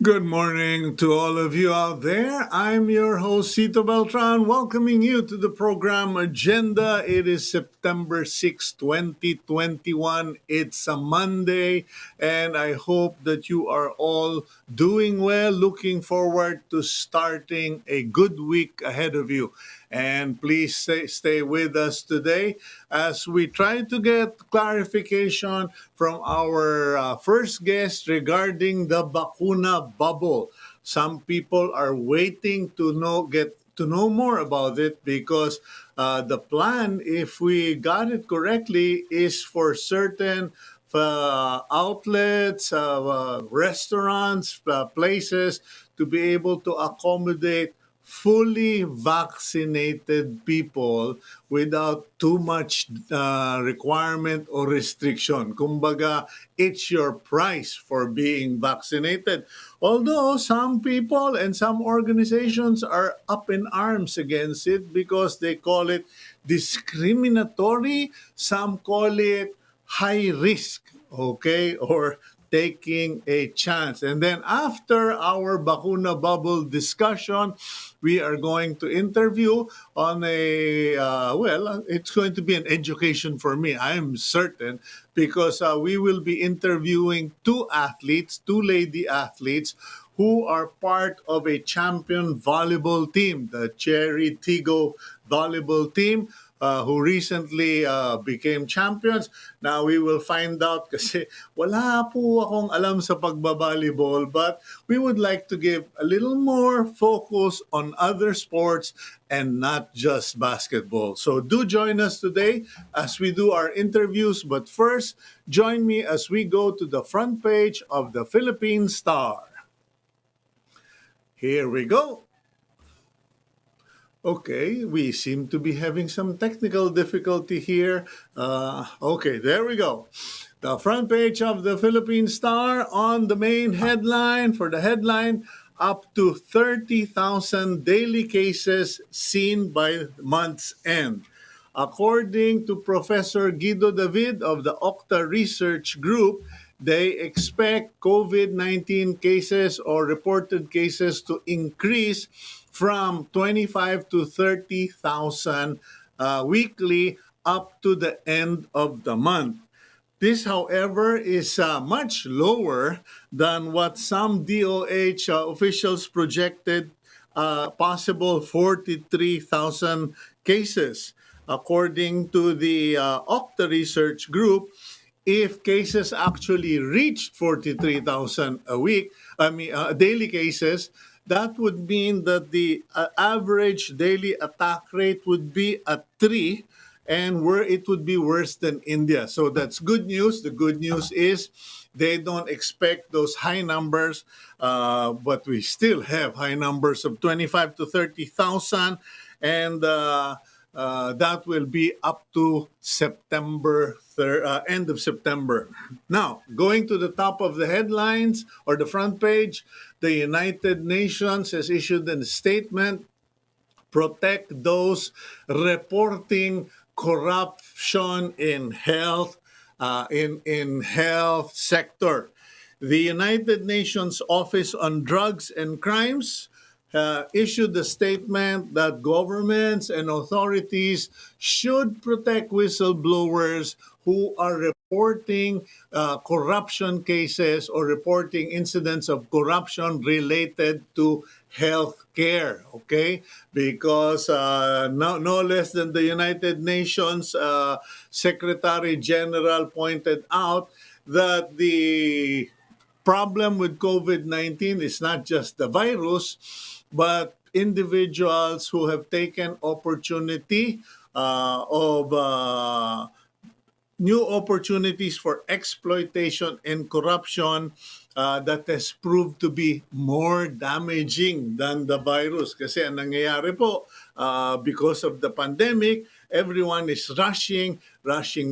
Good morning to all of you out there. I'm your host, Cito Beltran, welcoming you to the program Agenda. It is September 6, 2021. It's a Monday, and I hope that you are all doing well, looking forward to starting a good week ahead of you. And please stay with us today as we try to get clarification from our first guest regarding the Bakuna bubble. Some people are waiting to get to know more about it because the plan, if we got it correctly, is for certain outlets, restaurants, places to be able to accommodate fully vaccinated people without too much requirement or restriction. Kumbaga, it's your price for being vaccinated. Although some people and some organizations are up in arms against it because they call it discriminatory, some call it high risk, okay, or taking a chance. And then after our Bakuna bubble discussion, we are going to interview on it's going to be an education for me, I am certain, because we will be interviewing two lady athletes who are part of a champion volleyball team, the Chery Tiggo volleyball team, who recently became champions. Now we will find out kasi wala po akong alam sa pagbabalibol, but we would like to give a little more focus on other sports and not just basketball. So do join us today as we do our interviews. But first, join me as we go to the front page of the Philippine Star. Here we go. Okay, we seem to be having some technical difficulty here. Okay, there we go. The front page of the Philippine Star on the main headline. For the headline, up to 30,000 daily cases seen by month's end. According to Professor Guido David of the Octa Research Group, they expect COVID-19 cases or reported cases to increase from 25 to 30,000 weekly up to the end of the month. This, however, is much lower than what some DOH officials projected, possible 43,000 cases. According to the Octa Research Group, if cases actually reached 43,000 a week, daily cases, that would mean that the average daily attack rate would be at 3, and where it would be worse than India. So that's good news. The good news is they don't expect those high numbers, but we still have high numbers of 25 to 30,000, and that will be up to end of September. Now, going to the top of the headlines or the front page, the United Nations has issued a statement: protect those reporting corruption in health, in health sector. The United Nations Office on Drugs and Crimes issued a statement that governments and authorities should protect whistleblowers who are reporting corruption cases or reporting incidents of corruption related to health care, okay? Because no less than the United Nations Secretary General pointed out that the problem with COVID-19 is not just the virus, but individuals who have taken opportunity of new opportunities for exploitation and corruption that has proved to be more damaging than the virus. Kasi ang nangyayari po, because of the pandemic, everyone is rushing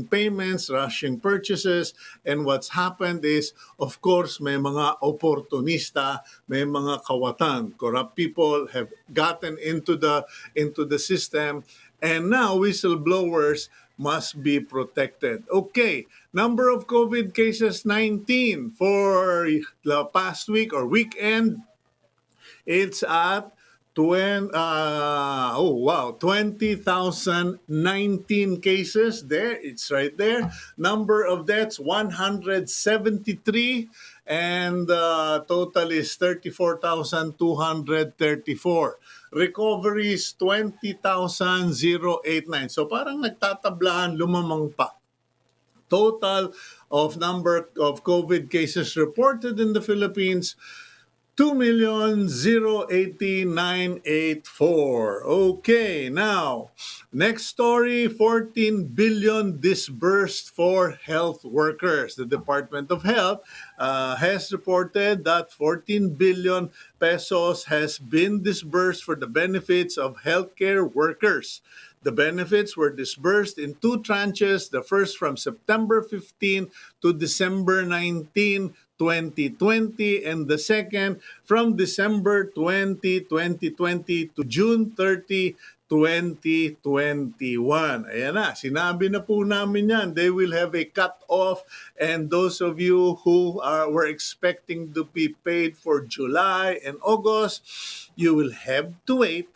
payments, rushing purchases, and what's happened is, of course, may mga oportunista, may mga kawatan. Corrupt people have gotten into the system, and now whistleblowers must be protected. Okay, number of COVID cases 19 for the past week or weekend. It's at 20,019 cases. There, it's right there. Number of deaths 173, and total is 34,234. Recoveries 20,089. So parang nagtatablaan, lumamang pa. Total of number of COVID cases reported in the Philippines, 2,080,984. Okay, now, next story, 14 billion disbursed for health workers. The Department of Health has reported that 14 billion pesos has been disbursed for the benefits of healthcare workers. The benefits were disbursed in two tranches, the first from September 15 to December 19, 2020, and the second from December 20, 2020 to June 30, 2021. Ayan na, sinabi na po namin yan. They will have a cut-off, and those of you who were expecting to be paid for July and August, you will have to wait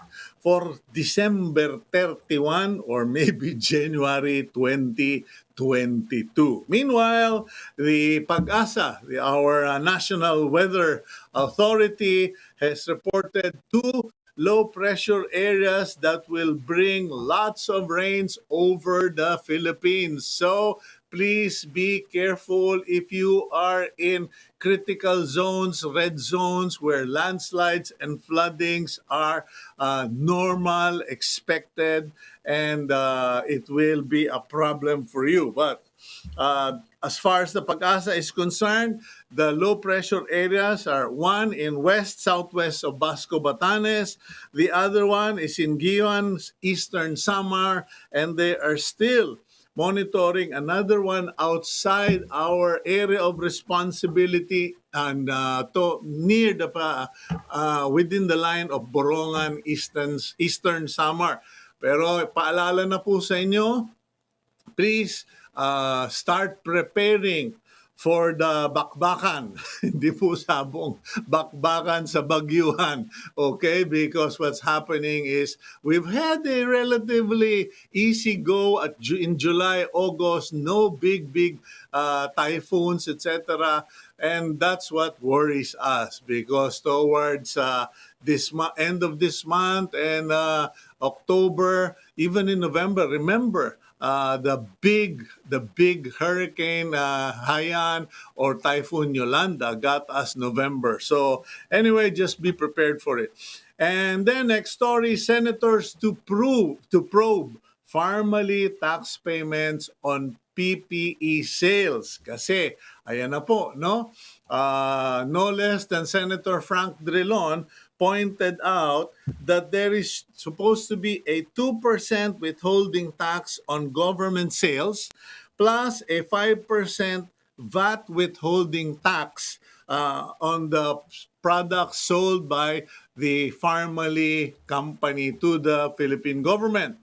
for December 31 or maybe January 2022. Meanwhile, the Pag-asa, our National Weather Authority, has reported two low-pressure areas that will bring lots of rains over the Philippines. So please be careful if you are in critical zones, red zones, where landslides and floodings are normal, expected, and it will be a problem for you. But as far as the Pag-asa is concerned, the low-pressure areas are one in west-southwest of Basco, Batanes. The other one is in Guion, eastern Samar, and they are still monitoring another one outside our area of responsibility and near the within the line of Borongan, eastern Samar. Pero paalala na po sa inyo, please start preparing for the bakbakan. Hindi po sabong bakbakan sa bagyuhan. Okay? Because what's happening is we've had a relatively easy go in July, August, no big typhoons, etc. And that's what worries us because towards this end of this month and October, even in November, remember, the big hurricane Haiyan or Typhoon Yolanda got us November. So anyway, just be prepared for it. And then next story, senators to probe formally tax payments on PPE sales. Kasi, ayan na po, no? No less than Senator Frank Drilon pointed out that there is supposed to be a 2% withholding tax on government sales plus a 5% VAT withholding tax on the products sold by the Farmally company to the Philippine government.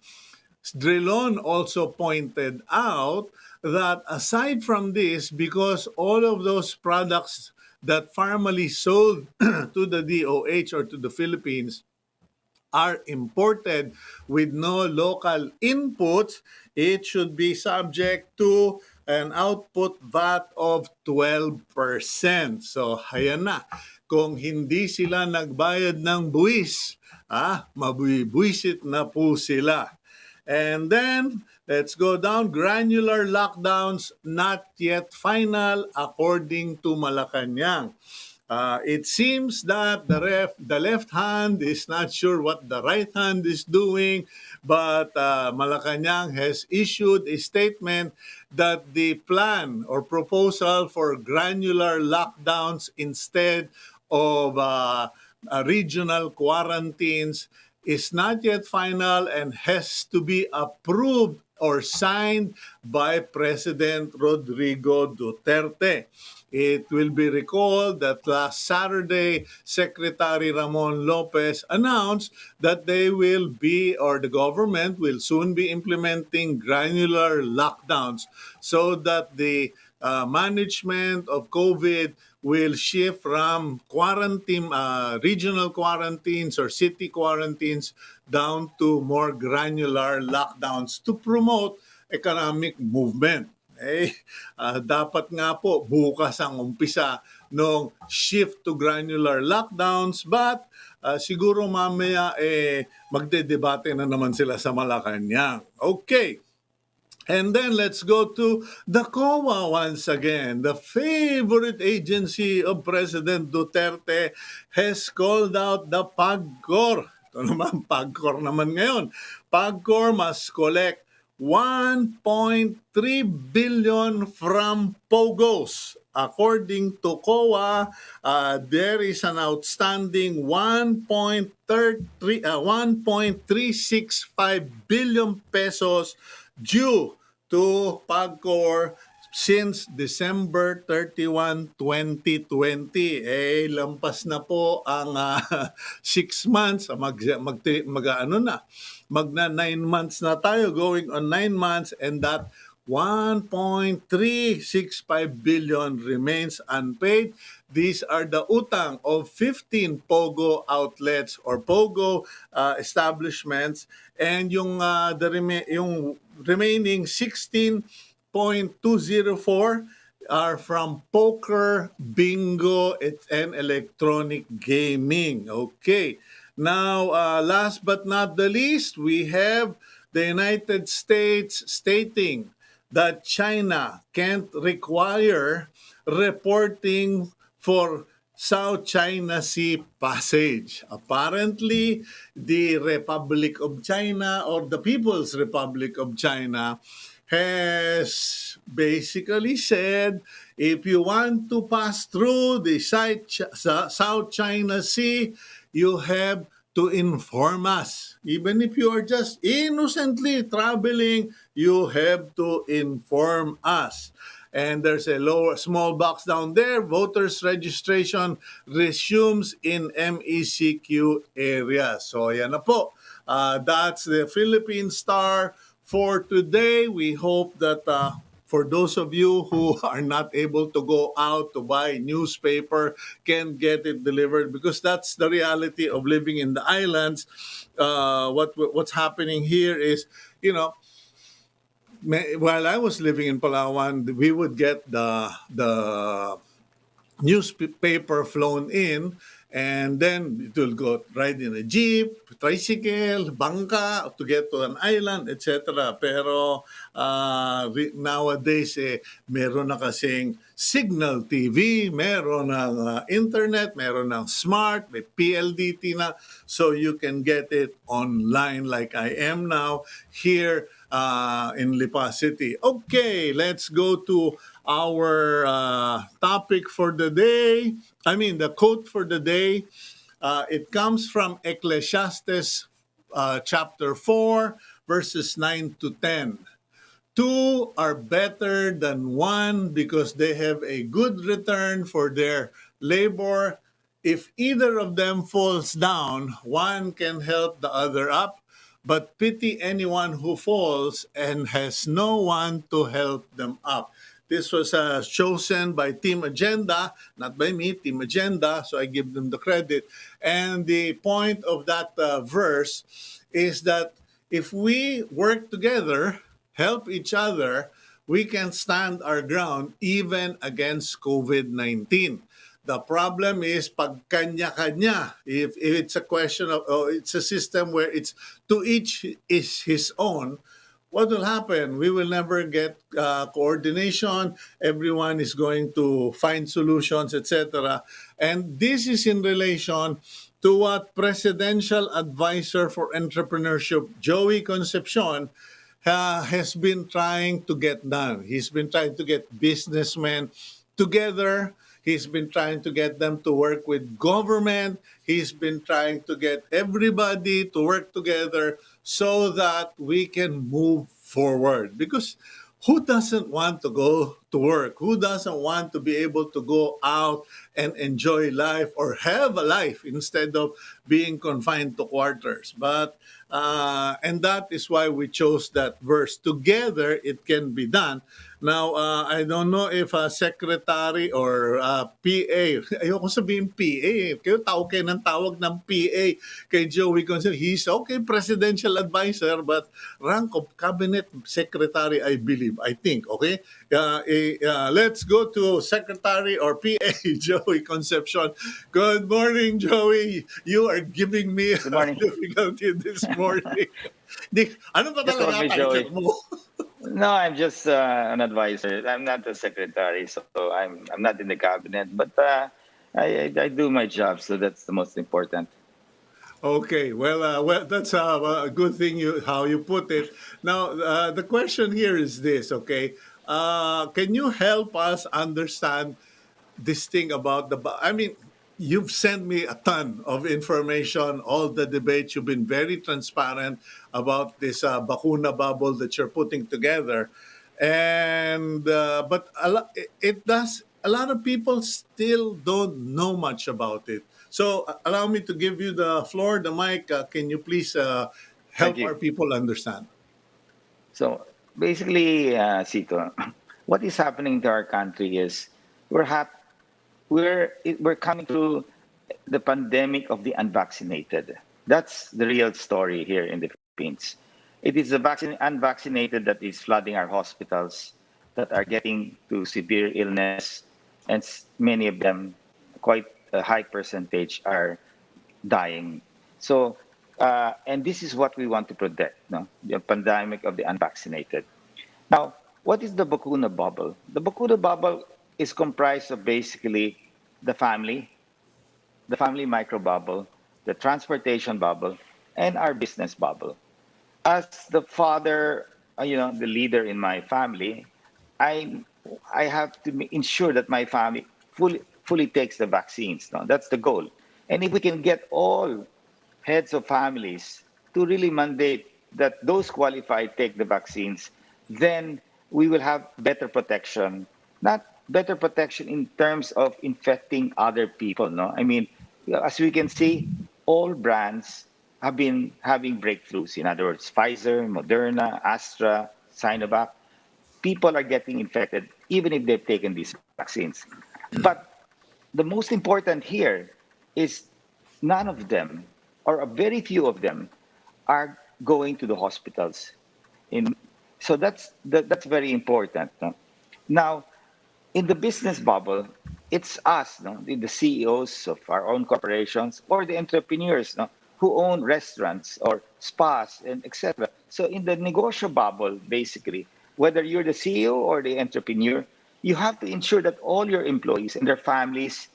Drilon also pointed out that aside from this, because all of those products that Farmally sold to the DOH or to the Philippines are imported with no local inputs, it should be subject to an output VAT of 12%. So, ayan na. Kung hindi sila nagbayad ng buwis, mabubwisit na po sila. And then, let's go down. Granular lockdowns not yet final according to Malacanang. It seems that the left hand is not sure what the right hand is doing, but Malacanang has issued a statement that the plan or proposal for granular lockdowns instead of regional quarantines is not yet final and has to be approved or signed by President Rodrigo Duterte. It will be recalled that last Saturday, Secretary Ramon Lopez announced that they will be, or the government will soon be implementing granular lockdowns so that the management of COVID will shift from quarantine, regional quarantines or city quarantines down to more granular lockdowns to promote economic movement. Dapat nga po bukas ang umpisa ng shift to granular lockdowns, but siguro mamaya magdedebate na naman sila sa Malacanang. Okay. And then let's go to the COA once again. The favorite agency of President Duterte has called out the PAGCOR. Ito naman, PAGCOR naman ngayon. PAGCOR must collect 1.3 billion from POGOs. According to COA, there is an outstanding 1.365 billion pesos due to PAGCOR since December 31, 2020. Lampas na po ang 6 months, magna 9 months na tayo, going on 9 months, and that 1.365 billion remains unpaid. These are the utang of 15 POGO outlets or POGO establishments, and yung remaining 16.204 are from poker, bingo, and electronic gaming. Okay. Now, last but not the least, we have the United States stating that China can't require reporting for South China Sea passage. Apparently, the Republic of China or the People's Republic of China has basically said, if you want to pass through the South China Sea, you have to inform us. Even if you are just innocently traveling, you have to inform us. And there's a small box down there. Voters registration resumes in MECQ area. So yan na po. That's the Philippine Star for today. We hope that for those of you who are not able to go out to buy newspaper can get it delivered, because that's the reality of living in the islands. What's happening here is, while I was living in Palawan, we would get the newspaper flown in, and then it will go ride in a jeep, tricycle, bangka to get to an island, etc. Pero nowadays, meron na kasing Cignal TV, meron ng internet, meron ng smart, may PLDT na, so you can get it online like I am now here in Lipa City. Okay, let's go to our topic for the day. The quote for the day. It comes from Ecclesiastes chapter 4, verses 9 to 10. Two are better than one because they have a good return for their labor. If either of them falls down, one can help the other up. But pity anyone who falls and has no one to help them up. This was chosen by Team Agenda, not by me, Team Agenda, so I give them the credit. And the point of that verse is that if we work together, help each other, we can stand our ground even against COVID-19. The problem is pag kanya-kanya. If it's a question of, it's a system where it's to each is his own, what will happen? We will never get coordination. Everyone is going to find solutions, etc. And this is in relation to what Presidential Advisor for Entrepreneurship, Joey Concepcion, has been trying to get done. He's been trying to get businessmen together. He's been trying to get them to work with government. He's been trying to get everybody to work together so that we can move forward, because who doesn't want to go to work? Who doesn't want to be able to go out and enjoy life or have a life instead of being confined to quarters? But and that is why we chose that verse. Together, it can be done. Now, I don't know if secretary or PA, ayoko sabihin PA, kayo tawag kayo ng tawag ng PA kay Joey Concepcion. He's okay, presidential advisor, but rank of cabinet secretary, I believe, I think, okay? Let's go to secretary or PA, Joey Concepcion. Good morning, Joey. You are giving me Good a morning. difficulty this morning. Ano ba Just call talaga me title Joey. mo? No, I'm just an advisor. I'm not the secretary, so I'm not in the cabinet. But I do my job, so that's the most important. Okay, well, that's a good thing you how you put it. Now, the question here is this. Okay, can you help us understand this thing about I mean, you've sent me a ton of information, all the debates. You've been very transparent about this Bakuna bubble that you're putting together, and but it does. A lot of people still don't know much about it. So allow me to give you the floor, the mic. Can you please Thank help you. our people understand? So basically, Cito, what is happening to our country is we're hap- we're coming through the pandemic of the unvaccinated. That's the real story here in the Philippines. It is the unvaccinated that is flooding our hospitals, that are getting to severe illness, and many of them, quite a high percentage, are dying. So, and this is what we want to protect, no? The pandemic of the unvaccinated. Now, what is the Bakuna bubble? The Bakuna bubble is comprised of basically the family micro bubble, the transportation bubble, and our business bubble. As the father, the leader in my family, I I have to ensure that my family fully takes the vaccines. No, that's the goal. And if we can get all heads of families to really mandate that those qualified take the vaccines, then we will have better protection. Not better protection in terms of infecting other people. No, I mean, as we can see, all brands have been having breakthroughs. In other words, Pfizer, Moderna, Astra, Sinovac, people are getting infected even if they've taken these vaccines. But the most important here is none of them, or a very few of them, are going to the hospitals. In so that's very important. No? Now, in the business bubble, it's us, no, the CEOs of our own corporations or the entrepreneurs, no, who own restaurants or spas and etc. So in the negosyo bubble, basically, whether you're the CEO or the entrepreneur, you have to ensure that all your employees and their families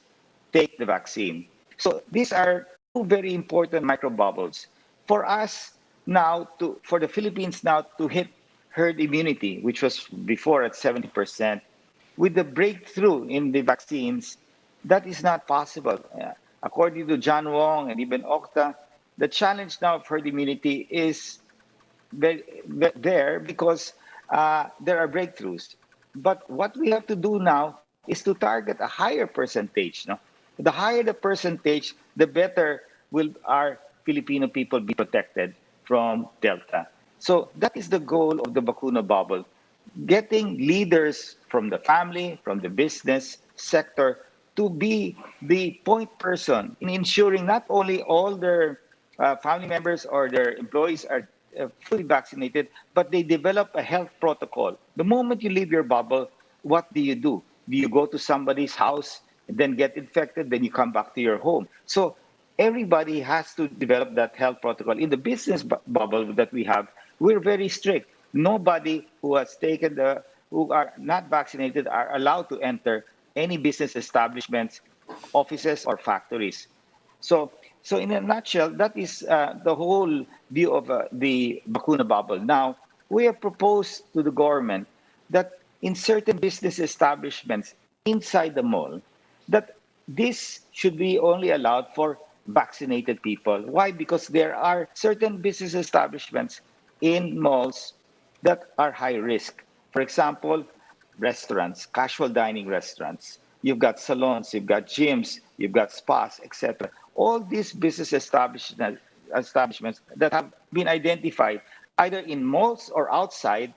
take the vaccine. So these are two very important micro bubbles for us now to for the Philippines now to hit herd immunity, which was before at 70%. With the breakthrough in the vaccines, that is not possible. According to John Wong and even Okta, the challenge now of herd immunity is there because there are breakthroughs. But what we have to do now is to target a higher percentage. No? The higher the percentage, the better will our Filipino people be protected from Delta. So that is the goal of the Bakuna bubble, getting leaders from the family, from the business sector to be the point person in ensuring not only all their family members or their employees are fully vaccinated, but they develop a health protocol. The moment you leave your bubble, what do you do? Do you go to somebody's house and then get infected, then you come back to your home? So everybody has to develop that health protocol. In the business bubble that we have, we're very strict. Nobody who has taken who are not vaccinated are allowed to enter any business establishments, offices, or factories. So, so in a nutshell, that is the whole view of the Bakuna bubble. Now, we have proposed to the government that in certain business establishments inside the mall, that this should be only allowed for vaccinated people. Why? Because there are certain business establishments in malls that are high risk. For example, restaurants, casual dining restaurants. You've got salons, you've got gyms, you've got spas, etc. All these business establishments that have been identified either in malls or outside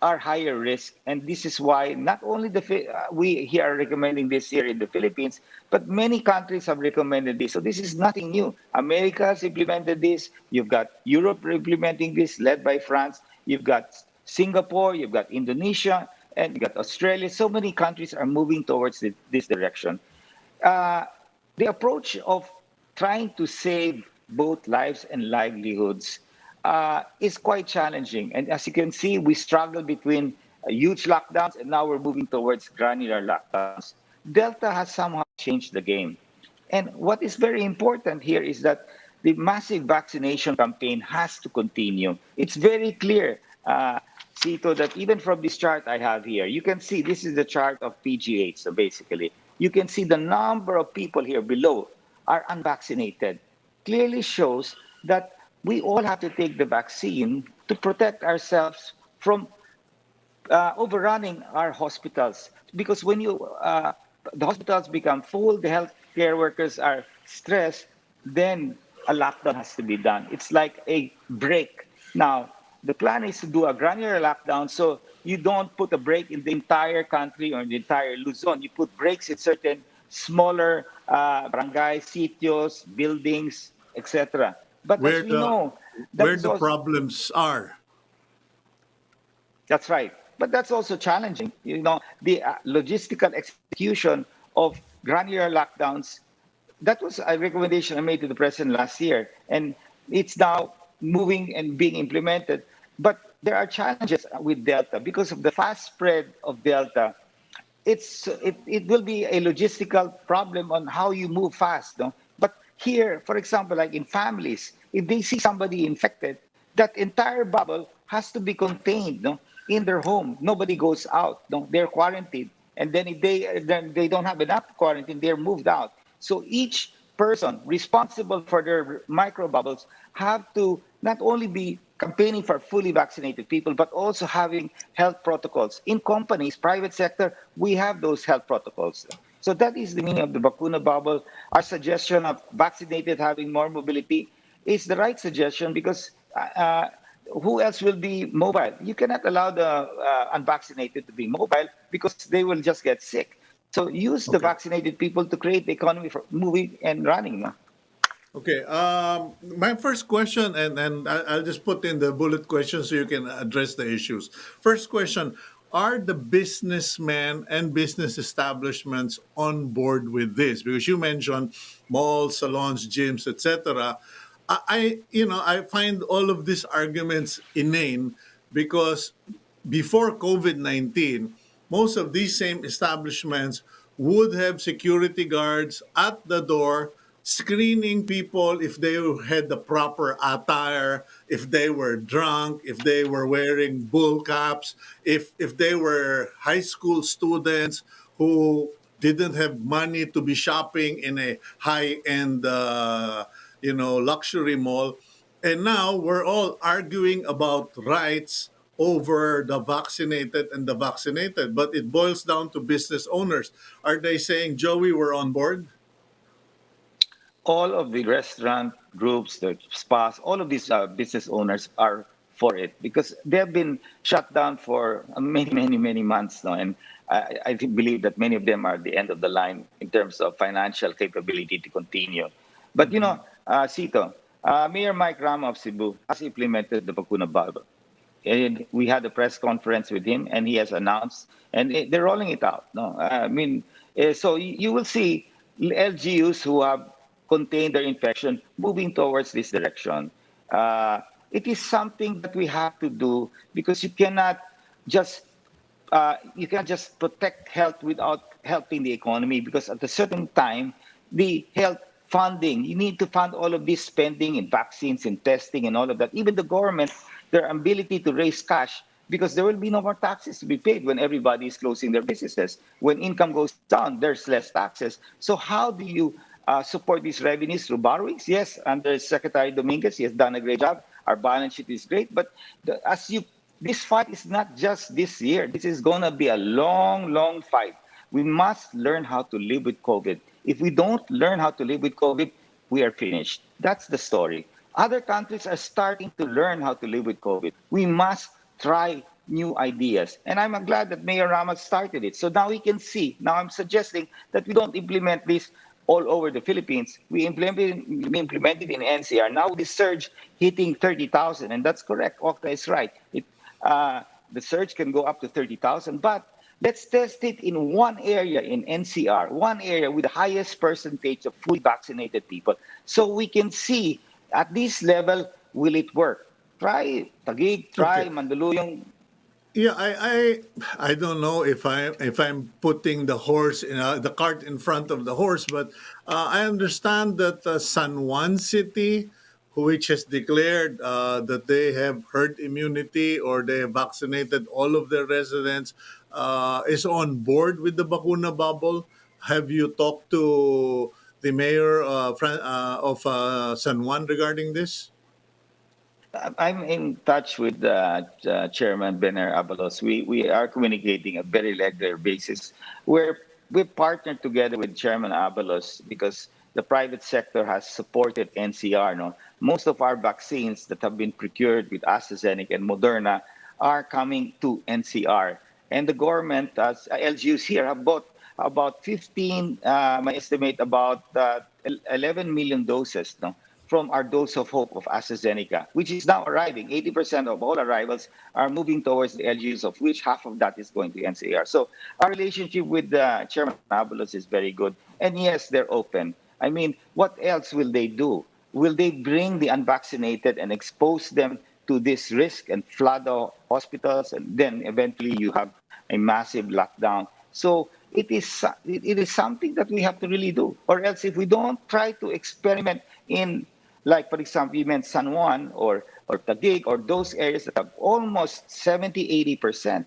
are higher risk. And this is why not only we here are recommending this here in the Philippines, but many countries have recommended this. So this is nothing new. America has implemented this. You've got Europe implementing this, led by France. You've got Singapore, you've got Indonesia, and you've got Australia. So many countries are moving towards this direction. Uh, the approach of trying to save both lives and livelihoods is quite challenging. And as you can see, we struggle between huge lockdowns and now we're moving towards granular lockdowns. Delta has somehow changed the game. And what is very important here is that the massive vaccination campaign has to continue. It's very clear, Cito, that even from this chart I have here, you can see this is the chart of PGH. So basically, you can see the number of people here below are unvaccinated. Clearly shows that we all have to take the vaccine to protect ourselves from overrunning our hospitals. Because when the hospitals become full, the healthcare workers are stressed, then a lockdown has to be done. It's like a break. Now, the plan is to do a granular lockdown, so you don't put a break in the entire country or in the entire Luzon. You put breaks in certain smaller barangays, sitios, buildings, etc. But as Where we the know, that where is the also problems are. That's right. But that's also challenging. You know, the logistical execution of granular lockdowns, that was a recommendation I made to the president last year. And it's now moving and being implemented. But there are challenges with Delta because of the fast spread of Delta. It will be a logistical problem on how you move fast. No? But here, for example, like in families, if they see somebody infected, that entire bubble has to be contained, no, in their home. Nobody goes out. No, they're quarantined, and then if they don't have enough quarantine, they're moved out. So each person responsible for their micro bubbles have to not only be campaigning for fully vaccinated people, but also having health protocols. In companies, private sector, we have those health protocols. So that is the meaning of the Bakuna bubble. Our suggestion of vaccinated having more mobility is the right suggestion because who else will be mobile? You cannot allow the unvaccinated to be mobile because they will just get sick. So use the Okay. vaccinated people to create the economy for moving and running. No? Okay. My first question, and I'll just put in the bullet question so you can address the issues. First question: are the businessmen and business establishments on board with this? Because you mentioned malls, salons, gyms, etc. I find all of these arguments inane because before COVID-19, most of these same establishments would have security guards at the door screening people if they had the proper attire, if they were drunk, if they were wearing bull caps, if they were high school students who didn't have money to be shopping in a high-end luxury mall. And now we're all arguing about rights over the vaccinated and the vaccinated, but it boils down to business owners. Are they saying, Joey, we're on board? All of the restaurant groups, the spas, all of these business owners are for it because they've been shut down for many, many, many months now. And believe that many of them are at the end of the line in terms of financial capability to continue. But, you know, Cito, Mayor Mike Rama of Cebu has implemented the Bakuna bubble. And we had a press conference with him, and he has announced, and they're rolling it out. No, I mean, so you will see LGUs who have contained their infection moving towards this direction. Uh, it is something that we have to do because just you can't just protect health without helping the economy because at a certain time, the health funding, you need to fund all of this spending in vaccines and testing and all of that. Even the government, their ability to raise cash because there will be no more taxes to be paid when everybody is closing their businesses. When income goes down, there's less taxes. So how do you support these revenues through borrowings? Yes, under Secretary Dominguez, he has done a great job. Our balance sheet is great, but as you this fight is not just this year. This is going to be a long, long fight. We must learn how to live with COVID. If we don't learn how to live with COVID, we are finished. That's the story. Other countries are starting to learn how to live with COVID. We must try new ideas. And I'm glad that Mayor Ramos started it. So now we can see. Now I'm suggesting that we don't implement this all over the Philippines. We implemented in NCR. Now the surge hitting 30,000, and that's correct. Okta is right. Uh, the surge can go up to 30,000, but let's test it in one area in NCR, one area with the highest percentage of fully vaccinated people, so we can see at this level, will it work? Try Taguig, try Okay. Mandaluyong. Yeah, I don't know if I'm putting the cart in front of the horse, but I understand that San Juan City, which has declared that they have herd immunity or they have vaccinated all of their residents, is on board with the Bakuna bubble. Have you talked to the mayor of San Juan regarding this? I'm in touch with Chairman Bener Abalos. We are communicating a very regular basis. We partnered together with Chairman Abalos because the private sector has supported NCR. No, most of our vaccines that have been procured with AstraZeneca and Moderna are coming to NCR, and the government, as LGUs here, have bought about 15, I estimate about 11 million doses. No, from our dose of hope of AstraZeneca, which is now arriving. 80% of all arrivals are moving towards the LGUs, of which half of that is going to NCR. So our relationship with Chairman Abalos is very good. And yes, they're open. I mean, what else will they do? Will they bring the unvaccinated and expose them to this risk and flood the hospitals? And then eventually you have a massive lockdown. So it is something that we have to really do. Or else if we don't try to experiment in, like, for example, you meant San Juan or Taguig or those areas that have almost 70, 80%.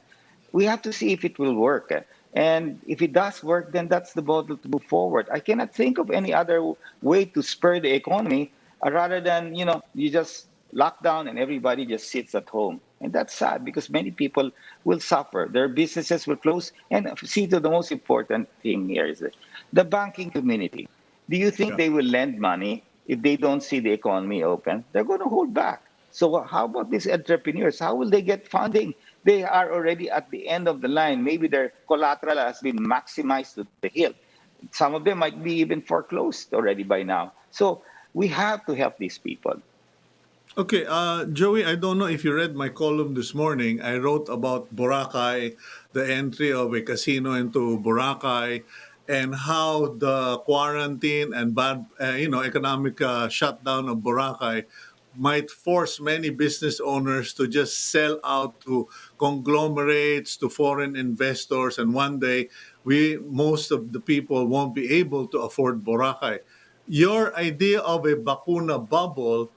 We have to see if it will work. And if it does work, then that's the model to move forward. I cannot think of any other way to spur the economy rather than, you just lock down and everybody just sits at home. And that's sad because many people will suffer. Their businesses will close. And see, the most important thing here is that the banking community. Do you think Yeah. they will lend money if they don't see the economy open? They're going to hold back. So how about these entrepreneurs? How will they get funding? They are already at the end of the line. Maybe their collateral has been maximized to the hilt. Some of them might be even foreclosed already by now. So we have to help these people. Okay, Joey, I don't know if you read my column this morning. I wrote about Boracay, the entry of a casino into Boracay, and how the quarantine and bad, economic shutdown of Boracay might force many business owners to just sell out to conglomerates, to foreign investors, and one day most of the people won't be able to afford Boracay. Your idea of a Bakuna bubble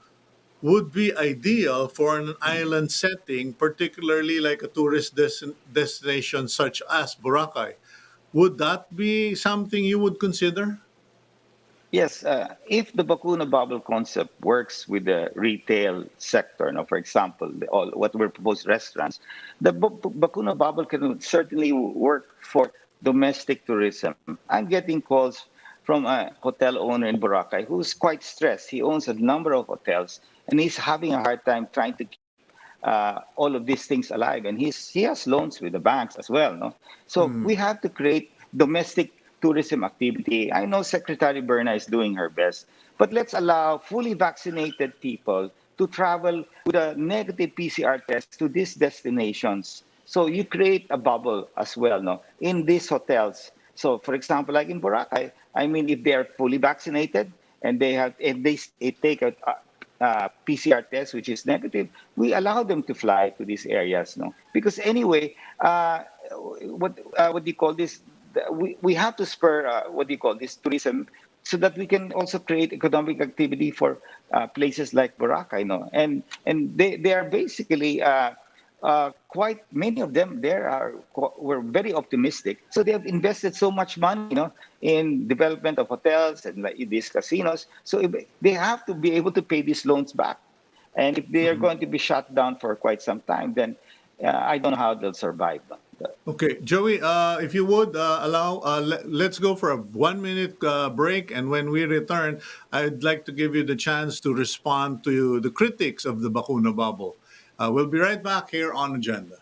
would be ideal for an island setting, particularly like a tourist destination such as Boracay. Would that be something you would consider? Yes, if the Bakuna bubble concept works with the retail sector, now, for example, all what we're proposed restaurants, the Bakuna bubble can certainly work for domestic tourism. I'm getting calls from a hotel owner in Boracay who's quite stressed. He owns a number of hotels and he's having a hard time trying to all of these things alive. And he has loans with the banks as well. No? So we have to create domestic tourism activity. I know Secretary Berna is doing her best, but let's allow fully vaccinated people to travel with a negative PCR test to these destinations. So you create a bubble as well, no, in these hotels. So, for example, like in Boracay, I mean, if they are fully vaccinated and if they take a PCR test which is negative, we allow them to fly to these areas, no? Because anyway, what do you call this? We have to spur what do you call this tourism, so that we can also create economic activity for places like Boracay, no? And they are basically quite many of them there were very optimistic. So they have invested so much money, in development of hotels and like these casinos. So if they have to be able to pay these loans back. And if they are going to be shut down for quite some time, then I don't know how they'll survive. Okay, Joey, if you would allow, let's go for a 1 minute break. And when we return, I'd like to give you the chance to respond to the critics of the Bakuna bubble. We'll be right back here on Agenda.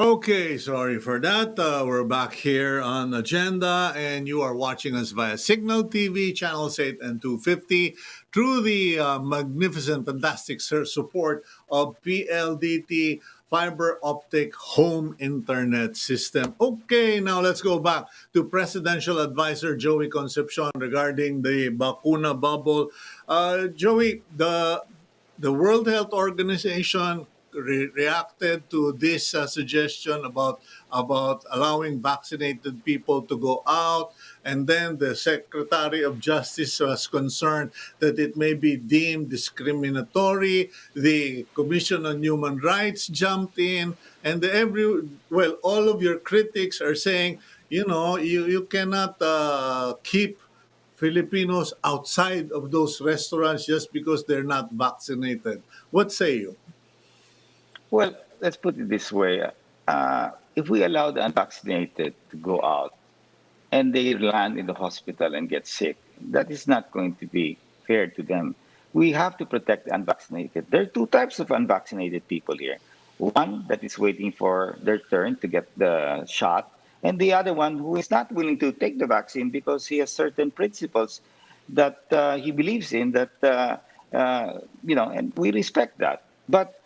Okay, sorry for that. We're back here on Agenda, and you are watching us via Cignal TV, channels 8 and 250, through the magnificent, fantastic support of PLDT Fiber Optic Home Internet System. Okay, now let's go back to Presidential Advisor Joey Concepcion regarding the Bakuna bubble. Joey, the World Health Organization reacted to this suggestion about allowing vaccinated people to go out, and then the Secretary of Justice was concerned that it may be deemed discriminatory. The Commission on Human Rights jumped in, and all of your critics are saying, you cannot keep Filipinos outside of those restaurants just because they're not vaccinated. What say you? Well, let's put it this way. If we allow the unvaccinated to go out and they land in the hospital and get sick, that is not going to be fair to them. We have to protect the unvaccinated. There are two types of unvaccinated people here. One that is waiting for their turn to get the shot, and the other one who is not willing to take the vaccine because he has certain principles that he believes in and we respect that. But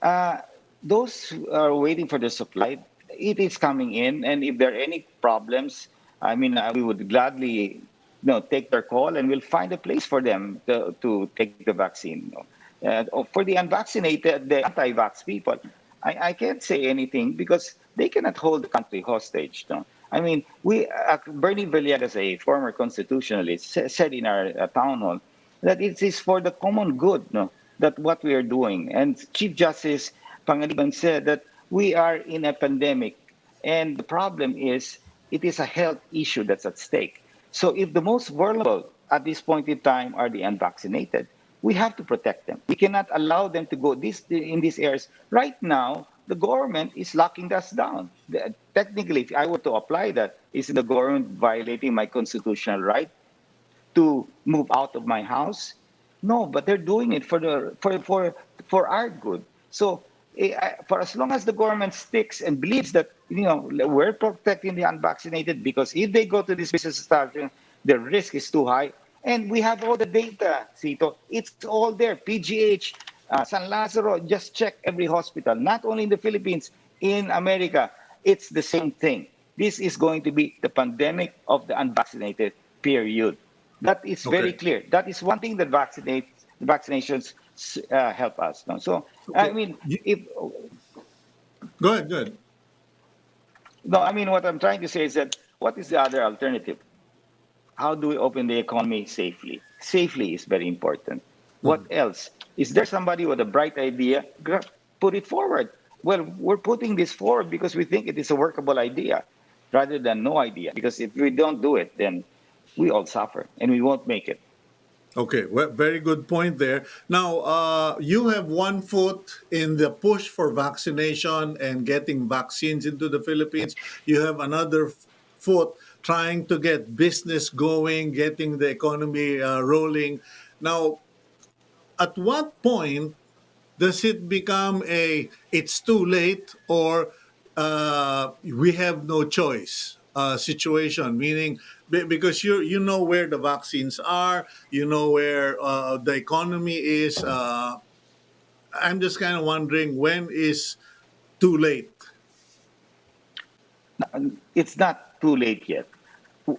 uh, those who are waiting for the supply, it is coming in, and if there are any problems, I mean, we would gladly, take their call, and we'll find a place for them to take the vaccine. For the unvaccinated, the anti-vax people, I can't say anything because they cannot hold the country hostage. No? I mean, Bernie Villegas, a former constitutionalist, said in our town hall that it is for the common good, no, that what we are doing. And Chief Justice Pangaliban said that we are in a pandemic, and the problem is it is a health issue that's at stake. So if the most vulnerable at this point in time are the unvaccinated, we have to protect them. We cannot allow them to go in these areas. Right now, the government is locking us down. Technically, if I were to apply that, is the government violating my constitutional right to move out of my house? No, but they're doing it for our good. So for as long as the government sticks and believes that we're protecting the unvaccinated, because if they go to this business establishment, the risk is too high. And we have all the data, Cito. It's all there. PGH, San Lazaro, just check every hospital, not only in the Philippines, in America. It's the same thing. This is going to be the pandemic of the unvaccinated, period. That is very Okay. clear. That is one thing that vaccinations help us. No? So, I Okay. mean, if Go ahead. Go ahead. no, I mean, what I'm trying to say is that what is the other alternative? How do we open the economy safely? Safely is very important. What else? Is there somebody with a bright idea? Put it forward. Well, we're putting this forward because we think it is a workable idea rather than no idea. Because if we don't do it, then we all suffer and we won't make it. Okay, well, very good point there. Now, you have one foot in the push for vaccination and getting vaccines into the Philippines. You have another foot trying to get business going, getting the economy rolling. Now, at what point does it become it's too late, or we have no choice? situation, meaning because you know where the vaccines are, you know where the economy is. I'm just kind of wondering when is too late. It's not too late yet.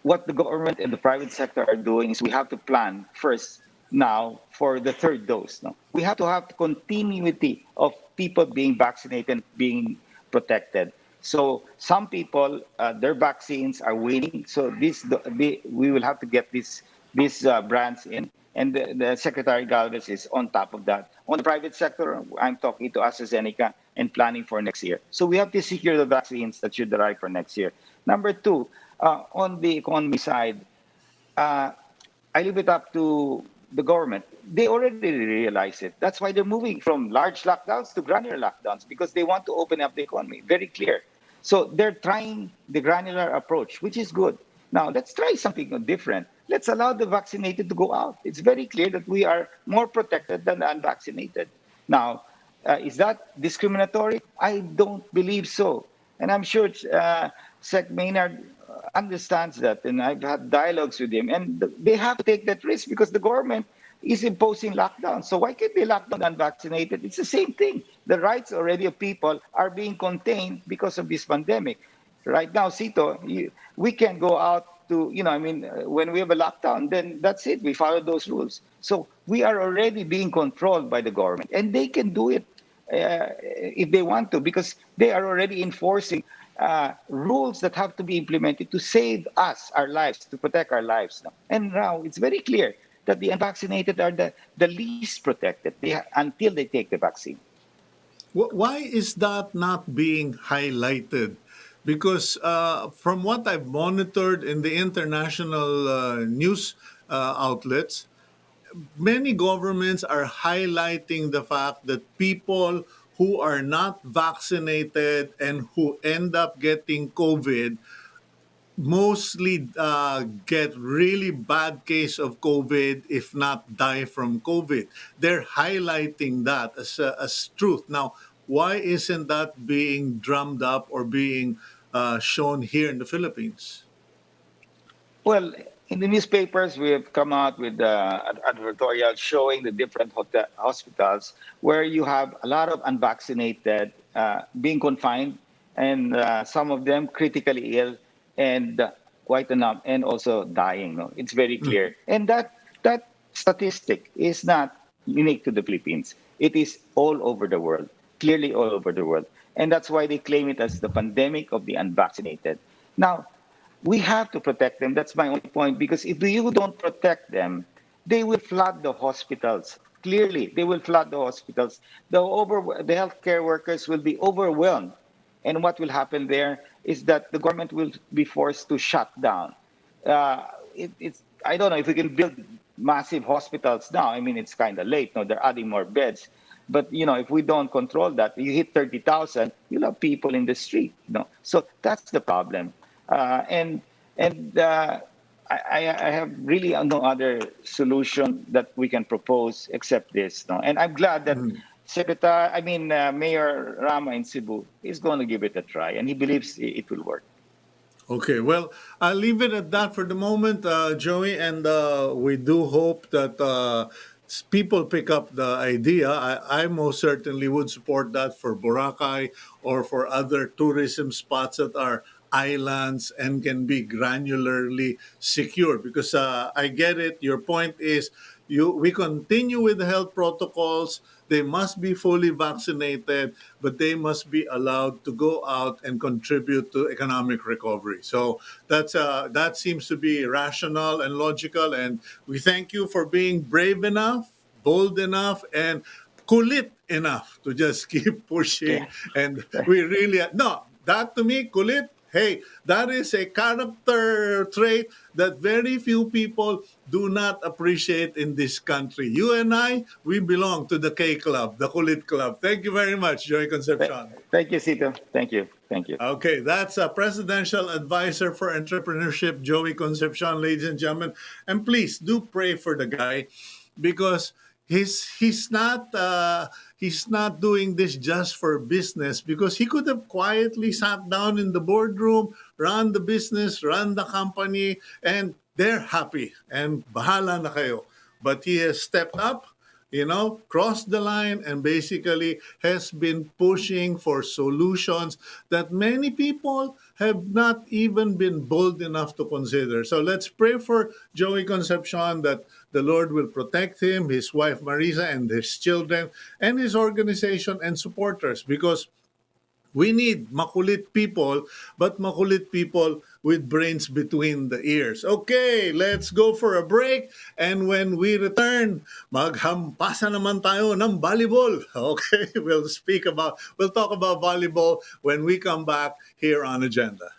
What the government and the private sector are doing is we have to plan first now for the third dose. No? We have to have the continuity of people being vaccinated, being protected. So some people, their vaccines are waning. So we will have to get these brands in. And the Secretary Galvez is on top of that. On the private sector, I'm talking to AstraZeneca and planning for next year. So we have to secure the vaccines that should arrive for next year. Number two, on the economy side, uh, I leave it up to the government. They already realize it. That's why they're moving from large lockdowns to granular lockdowns because they want to open up the economy. Very clear. So they're trying the granular approach, which is good. Now, let's try something different. Let's allow the vaccinated to go out. It's very clear that we are more protected than the unvaccinated. Now, is that discriminatory? I don't believe so. And I'm sure Sec Maynard understands that. And I've had dialogues with him. And they have to take that risk because the government is imposing lockdown. So why can't they lock down the unvaccinated? It's the same thing. The rights already of people are being contained because of this pandemic. Right now, Cito, we can go out to, when we have a lockdown, then that's it. We follow those rules. So we are already being controlled by the government, and they can do it if they want to, because they are already enforcing rules that have to be implemented to save us, our lives, to protect our lives. And now it's very clear that the unvaccinated are the least protected until they take the vaccine. Why is that not being highlighted? Because from what I've monitored in the international news outlets, many governments are highlighting the fact that people who are not vaccinated and who end up getting COVID mostly get really bad case of COVID, if not die from COVID. They're highlighting that as truth. Now, why isn't that being drummed up or being shown here in the Philippines? Well, in the newspapers, we have come out with an advertorial showing the different hospitals where you have a lot of unvaccinated being confined, and some of them critically ill, and quite enough, and also dying. No, it's very clear, and that statistic is not unique to the Philippines. It is all over the world, clearly all over the world, and that's why they claim it as the pandemic of the unvaccinated. Now, we have to protect them. That's my only point. Because if you don't protect them, they will flood the hospitals. Clearly, they will flood the hospitals. The healthcare workers will be overwhelmed. And what will happen there is that the government will be forced to shut down. I don't know if we can build massive hospitals now. I mean, it's kind of late. No, they're adding more beds. But if we don't control that, you hit 30,000, you'll have people in the street. So that's the problem. And I have really no other solution that we can propose except this. No, and I'm glad that Mayor Rama in Cebu is going to give it a try, and he believes it will work. Okay, well, I'll leave it at that for the moment, Joey, and we do hope that people pick up the idea. I most certainly would support that for Boracay or for other tourism spots that are islands and can be granularly secure. Because I get it. Your point is we continue with the health protocols. They must be fully vaccinated, but they must be allowed to go out and contribute to economic recovery. So that seems to be rational and logical. And we thank you for being brave enough, bold enough, and kulit enough to just keep Yeah. pushing. And we really no, that to me, kulit. Hey, that is a character trait that very few people do not appreciate in this country. You and I, we belong to the K Club, the Kulit Club. Thank you very much, Joey Concepcion. Thank you, Cito. Thank you. Thank you. Okay, that's a presidential advisor for entrepreneurship, Joey Concepcion, ladies and gentlemen. And please do pray for the guy because he's not doing this just for business because he could have quietly sat down in the boardroom, run the business, run the company, and they're happy. And bahala na kayo. But he has stepped up, crossed the line and basically has been pushing for solutions that many people have not even been bold enough to consider. So let's pray for Joey Concepcion that the Lord will protect him, his wife Marisa, and his children, and his organization and supporters, because we need makulit people, but makulit people with brains between the ears. Okay, let's go for a break. And when we return, maghampasa naman tayo ng volleyball. Okay, we'll talk about volleyball when we come back here on Agenda.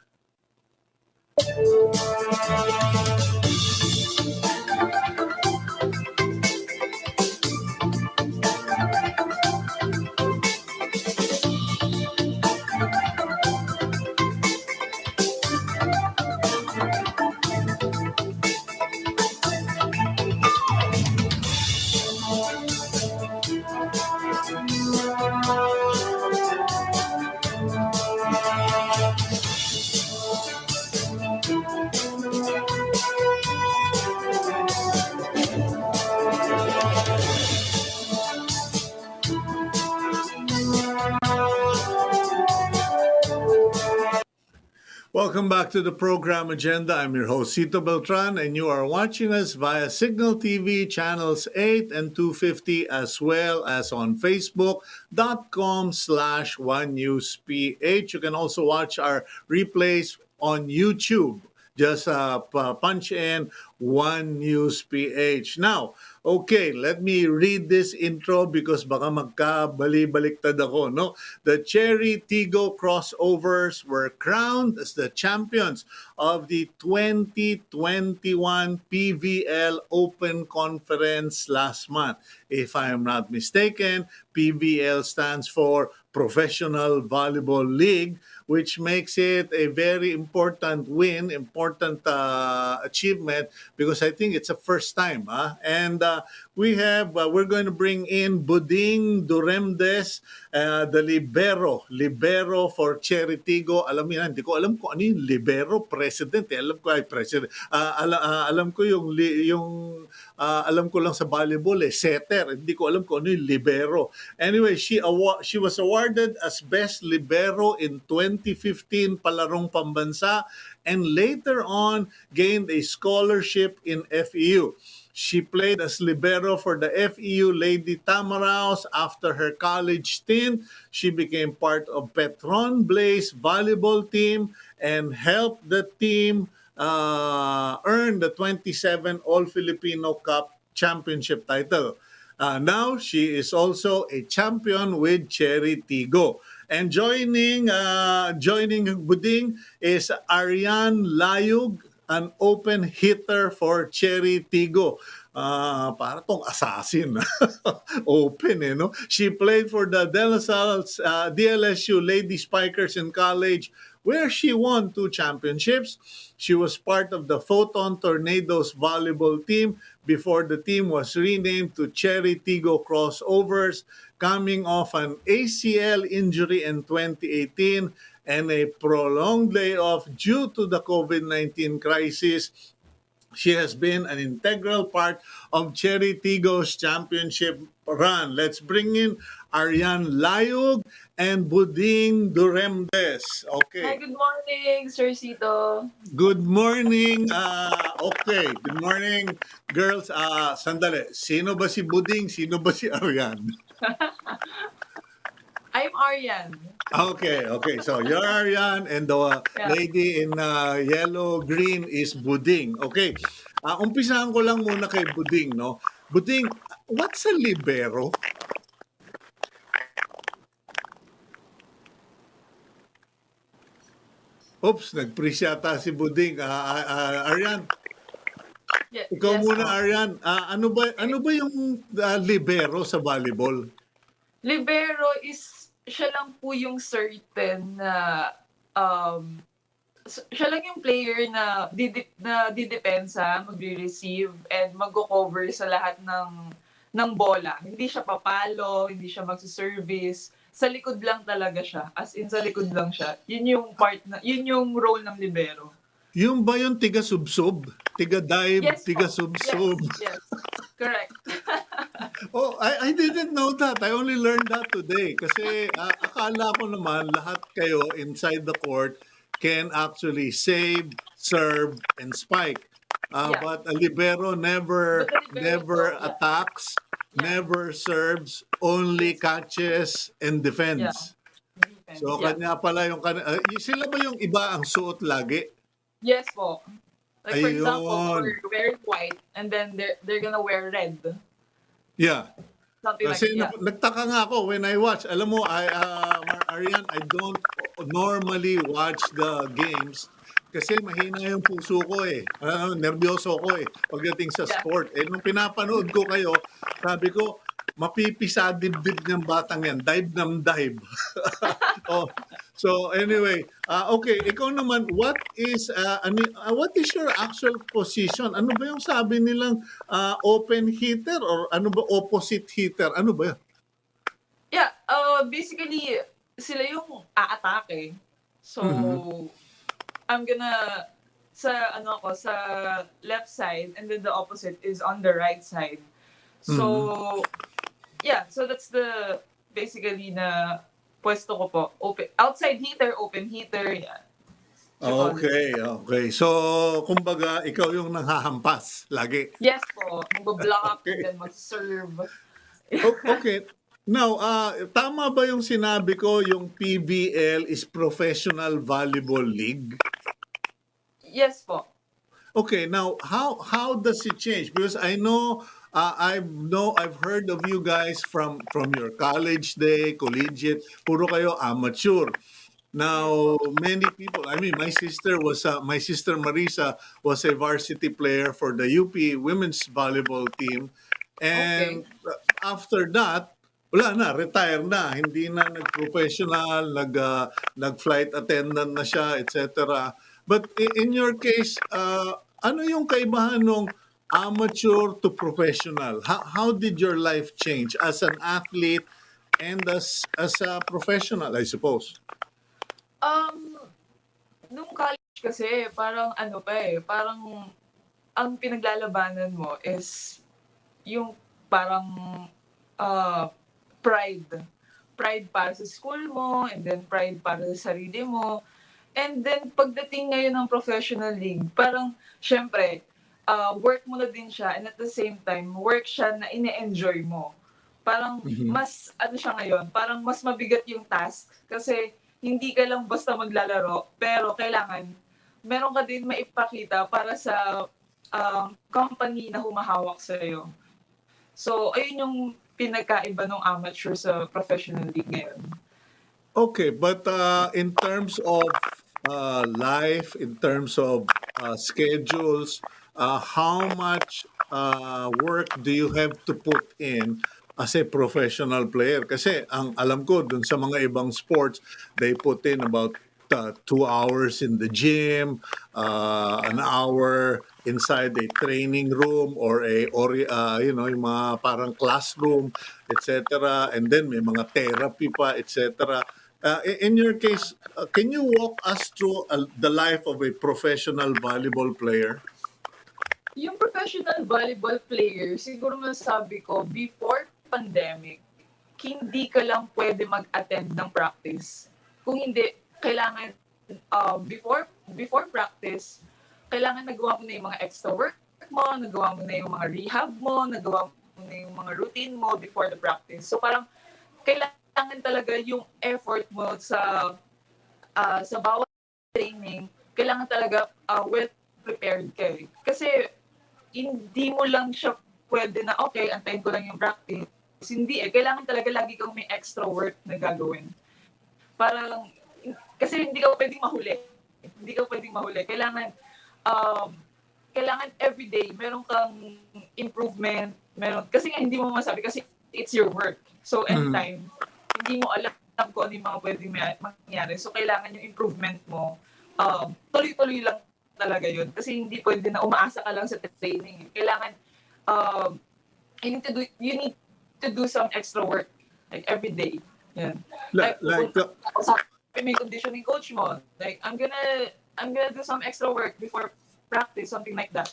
Welcome back to the program Agenda. I'm your host, Cito Beltran, and you are watching us via Cignal TV channels 8 and 250, as well as on Facebook.com/OneNewsPH. You can also watch our replays on YouTube. Just punch in One News PH. Now, okay, let me read this intro because baka magkabali-baliktad ako, no? The Chery Tiggo Crossovers were crowned as the champions of the 2021 PVL Open Conference last month. If I am not mistaken, PVL stands for Professional Volleyball League, which makes it a very important win, important achievement, because I think it's a first time. And we're going to bring in Buding Duremdes, the libero for Chery Tiggo. Alam niyo, hindi ko alam kung ano yung libero, president. Alam ko ay president. Alam ko alam ko lang sa volleyball setter. Hindi ko alam kung ano yung libero. Anyway, she was awarded as best libero in 2015 palarong pambansa, and later on gained a scholarship in FEU. She played as libero for the FEU Lady Tamaraos. After her college stint, she became part of Petron Blaze volleyball team and helped the team earn the 27 All-Filipino Cup championship title. Now, she is also a champion with Chery Tiggo. And joining Buding is Arianne Layug, an open hitter for Chery Tiggo. Para tong assassin. Open, no? She played for the DLSU Lady Spikers in college, where she won 2 championships. She was part of the Photon Tornadoes volleyball team before the team was renamed to Chery Tiggo Crossovers, coming off an ACL injury in 2018 and a prolonged layoff due to the COVID-19 crisis. She has been an integral part of Chery Tiggo's championship run. Let's bring in Arianne Layug and Buding Duremdes. Okay. Hi, good morning, Sir Cito. Good morning. Okay. Good morning, girls. Sandali. Sino ba si Buding? Sino ba si Arianne? I'm Arianne. Okay. So you're Arianne and the lady in yellow-green is Buding. Okay. Umpisahan ko lang muna kay Buding, no? Buding, what's a libero? Oops, nag-freeze yata si Buding. Arianne, ikaw Yes, muna, Arianne. Ano ba yung libero sa volleyball? Libero is, siya lang po yung certain na, siya lang yung player na didepensa, magre-receive, and magko-cover sa lahat ng bola. Hindi siya papalo, hindi siya magsa-service. sa likod lang talaga siya. As in, sa likod lang siya. Yun yung role ng libero. Yung ba yung tiga-subsob? Tiga-dive, Yes po. tiga-subsob? Yes. Correct. Oh, I didn't know that. I only learned that today. Kasi akala ko naman lahat kayo inside the court can actually save, serve, and spike. Yeah. But a libero never But the libero, never yeah. attacks, Yeah. never serves, only catches and defends. Defense. So Yeah. kanya pala sila ba yung iba ang suot lagi? Yes po. Like for example, Ayun. we're wearing white and then they're gonna wear red. Yeah. Something Kasi like that. nagtaka nga ako when I watch. Alam mo, Arianne, I don't normally watch the games kasi mahina yung puso ko eh. Nervyoso ko eh pagdating sa Yeah. sport. Eh, nung pinapanood ko kayo, sabi ko, mapipisa dibdib ng batang yan. Dive ng dive. Oh, so anyway, okay, ikaw naman, what is your actual position? Ano ba yung sabi nilang open hitter or ano ba opposite hitter? Ano ba yun? Yeah, basically, sila yung aatake. So, I'm gonna, sa left side, and then the opposite is on the right side. So, yeah, so that's the, basically na pwesto ko po. Outside hitter, open hitter, yeah. Okay. So, kumbaga, ikaw yung nanghahampas lagi. Yes po, mag-block, Okay. and then mag-serve. Okay. Now, tama ba yung sinabi ko yung PVL is Professional Volleyball League? Yes po. Okay, now how does it change? Because I know I've heard of you guys from your college day, collegiate, puro kayo amateur. Now, many people, I mean, my sister Marisa was a varsity player for the UP women's volleyball team. And after that, wala na, retire na, hindi na nag-professional, nag-flight attendant na siya, etc. But in your case, ano yung kaibahan ng amateur to professional? How did your life change as an athlete and as a professional, I suppose? Nung college kasi, parang parang ang pinaglalabanan mo is yung parang pride. Pride para sa school mo, and then pride para sa sarili mo. And then, pagdating ngayon ng professional league, parang, syempre, work mo na din siya, and at the same time, work siya na ine-enjoy mo. Parang, mas, siya ngayon, parang mas mabigat yung task. Kasi, hindi ka lang basta maglalaro, pero kailangan, meron ka din maipakita para sa company na humahawak sa'yo. So, ayun yung pinagkaiba ng amateur sa professional league ngayon. Okay, but in terms of life, in terms of schedules, how much work do you have to put in as a professional player? Kasi ang alam ko dun sa mga ibang sports, they put in about 2 hours in the gym, an hour inside a training room or yung mga parang classroom, etc. And then may mga therapy pa, etc. In your case, can you walk us through the life of a professional volleyball player? Yung professional volleyball player, siguro masasabi ko, before pandemic, hindi ka lang pwede mag-attend ng practice. Kung hindi, kailangan, before practice, kailangan nagawa mo na yung mga extra work mo, nagawa mo na yung mga rehab mo, nagawa mo na yung mga routine mo before the practice. So parang, kailangan talaga yung effort mo sa bawat training, kailangan talaga well prepared ka. Kasi hindi mo lang siya pwede na, okay, antayin ko lang yung practice. Hindi kailangan talaga lagi kang may extra work na gagawin. Parang, kasi hindi ka pwedeng mahuli. Kailangan everyday, meron kang improvement, kasi nga hindi mo masabi, kasi it's your work. So, anytime, hindi mo alam kung ano yung mga pwedeng mangyari. So, kailangan yung improvement mo, tuloy-tuloy lang talaga yun. Kasi hindi pwede na umaasa ka lang sa training. Kailangan, you need to do some extra work, like every day. Yan. Like, Like, like pupunta ako sa may conditioning coach mo. Like, I'm gonna do some extra work before practice, something like that.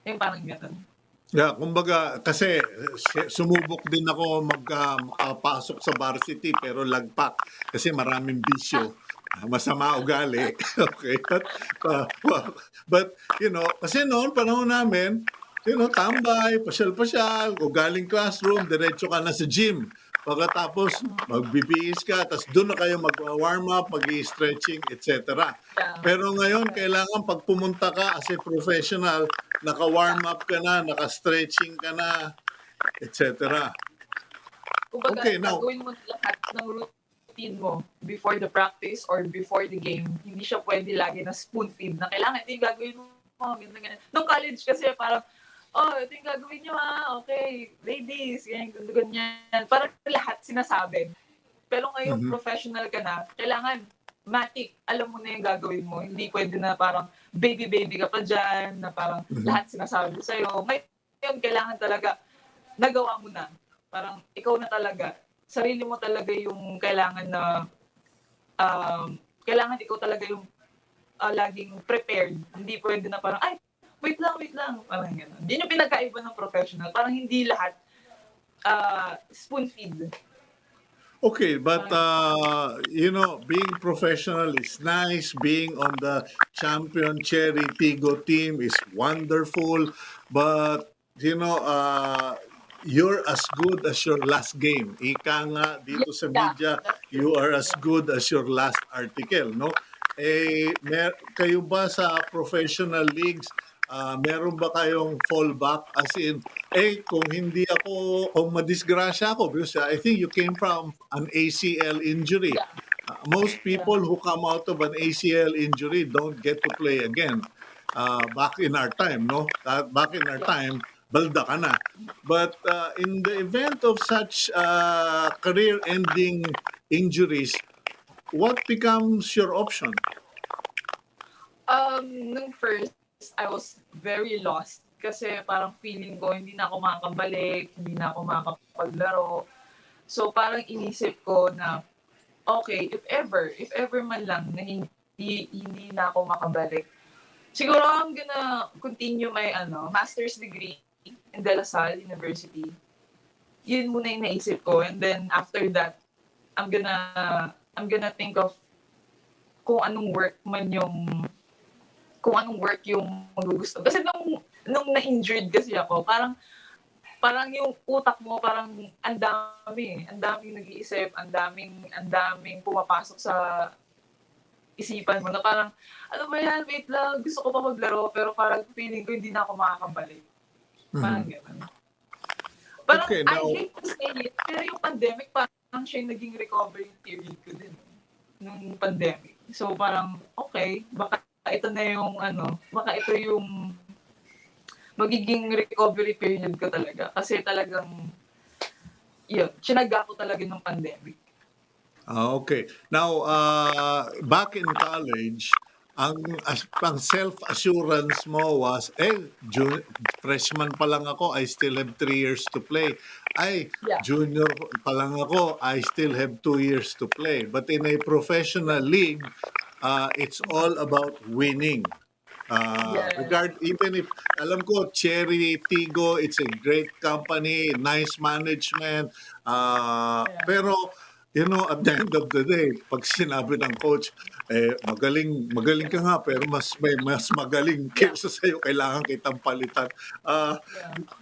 Yung parang ganun. yeah, kumbaga, kasi sumubok din ako makapasok sa varsity pero lagpak kasi maraming bisyo. Masama ugali. Okay. But, kasi noon, panahon namin, tambay, pasyal-pasyal, o galing classroom, diretso ka na sa gym. Pagkatapos, magbibihis ka, tapos doon na kayo mag-warm up, mag-i-stretching, etc. Pero ngayon, kailangan pag pumunta ka as a professional, naka-warm up ka na, naka-stretching ka na, etc. Kumbaga, Okay, now, gagawin mo lahat ng routine mo before the practice or before the game. Hindi siya pwede lagi na spoon feed na kailangan ito yung gagawin mo. Ganyan. Nung college kasi parang, ito yung gagawin nyo okay, ladies, ganyan. Parang lahat sinasabi. Pero ngayon, professional ka na, kailangan matik, alam mo na yung gagawin mo. Hindi pwede na parang baby ka pa dyan, na parang lahat sinasabi sa'yo. Ngayon, kailangan talaga, nagawa mo na. Parang ikaw na talaga. Sarili mo talaga yung kailangan na, kailangan ikaw talaga yung laging prepared. Hindi pwede na parang, ay, wait lang. Parang gano'n. Yun yung pinagkaiba ng professional. Parang hindi lahat spoon feed. okay, but being professional is nice. Being on the champion Chery Tiggo team is wonderful. But you're as good as your last game. Ika nga dito sa media, you are as good as your last article, no? Kayo ba sa professional leagues, meron ba kayong fallback? As in, kung madisgrasya ako, because I think you came from an ACL injury. Most people who come out of an ACL injury don't get to play again. Back in our time, no? Back in our time, balda ka na. But in the event of such career-ending injuries, what becomes your option? Nung first, I was very lost. Kasi parang feeling ko, hindi na ako makakabalik, hindi na ako makakapaglaro. So parang inisip ko na, okay, if ever man lang na hindi na ako makabalik, siguro I'm gonna continue my master's degree in De La Salle University. Yun muna yung naisip ko. And then after that, I'm gonna think of kung anong work yung magugusto. Kasi nung na-injured kasi ako, parang yung utak mo parang ang daming nag-iisip, ang daming pumapasok sa isipan mo na parang, ano ba yan, wait lang, gusto ko pa maglaro, pero parang feeling ko hindi na ako makakabalik. Parang gano'n. Parang, Okay, now, I hate to say it, pero yung pandemic, parang siya yung naging recovery period ko din. Nung pandemic. So parang, okay, baka ito yung magiging recovery period ko talaga. Kasi talagang, sinaga ko talaga ng pandemic. Okay. Now, back in college, ang self-assurance mo was, freshman pa lang ako, I still have 3 years to play. Junior pa lang ako, I still have 2 years to play. But in a professional league, it's all about winning. Even if, alam ko, Chery Tiggo, it's a great company, nice management, pero, at the end of the day, pag sinabi ng coach, magaling ka nga, pero mas magaling kaysa sa'yo, kailangan kitang palitan.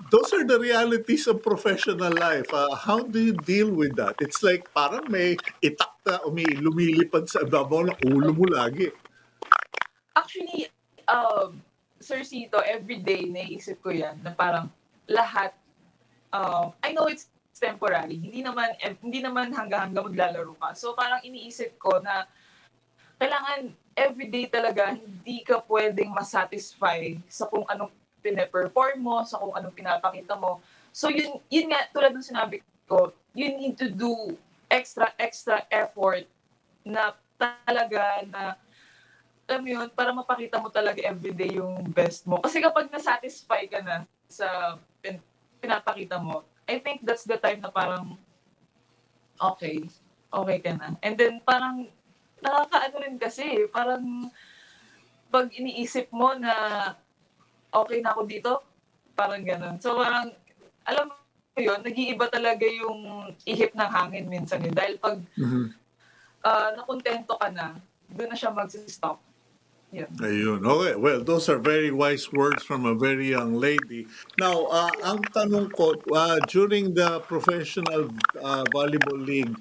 Those are the realities of professional life. How do you deal with that? It's like, parang may itak na lumilipad sa ibabaw ng ulo mo lagi. Actually, Sir Cito, everyday naisip ko yan na parang lahat, I know it's temporary, hindi naman hanggang maglalaro ka. So parang iniisip ko na kailangan everyday talaga hindi ka pwedeng masatisfy sa kung anong pine-perform mo, sa kung anong pinapakita mo. So yun nga, tulad ng sinabi ko, you need to do extra effort na talaga na alam mo yun, para mapakita mo talaga everyday yung best mo. Kasi kapag nasatisfy ka na sa pinapakita mo, I think that's the time na parang, okay, okay ka na. And then parang nakakaano rin kasi, parang pag iniisip mo na okay na ako dito, parang gano'n. So parang, alam mo yun, nag-iiba talaga yung ihip ng hangin minsan eh. Dahil pag Mhm. nakontento ka na, doon na siya mag-stop. Yun. Ayun. Okay. Well, those are very wise words from a very young lady. Now, ang tanong ko, during the professional volleyball league,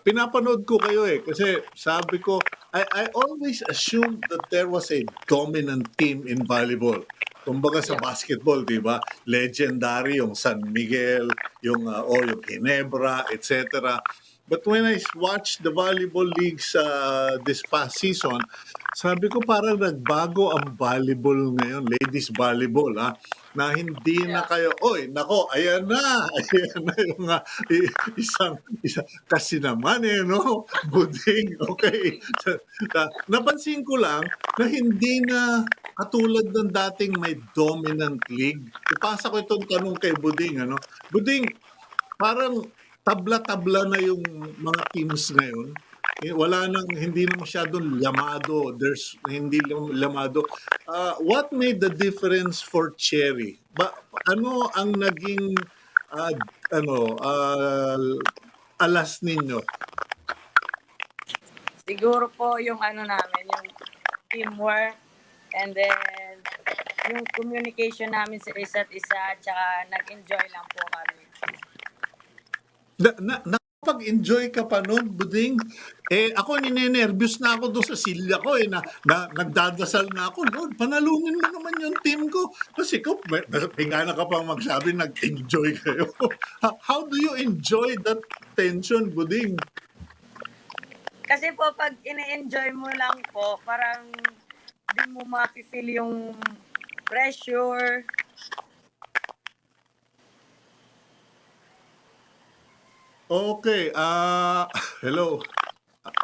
pinapanood ko kayo eh. Kasi sabi ko, I always assumed that there was a dominant team in volleyball. Kumbaga sa Yeah. basketball, di ba? Legendary yung San Miguel, yung yung Ginebra, etc. But when I watched the volleyball leagues this past season, sabi ko parang nagbago ang volleyball ngayon, ladies volleyball na hindi na Yeah. kayo, oy, nako, ayan na, ayan na yung isang, kasi naman no, buding, okay. Napansin ko lang na hindi na katulad ng dating may dominant league. Ipasa ko itong tanong kay Buding, Buding, parang tabla-tabla na yung mga teams ngayon. Wala nang, hindi na masyadong lamado. There's hindi lamado. What made the difference for Chery? Ano ang naging uh, alas ninyo? Siguro po yung namin, yung teamwork, and then yung communication namin sa isa't isa, tsaka nag-enjoy lang po kami. Nakapag-enjoy ka pa nun, Buding? Ako ninenervyos na ako doon sa silya ko na nagdadasal na ako, Lord, panalunin mo naman yung team ko. Kasi ikaw, pingana ka pang magsabi, nag-enjoy kayo. How do you enjoy that tension, Buding? Kasi po, pag ine-enjoy mo lang po, parang di mo ma-feel yung pressure. Okay, hello.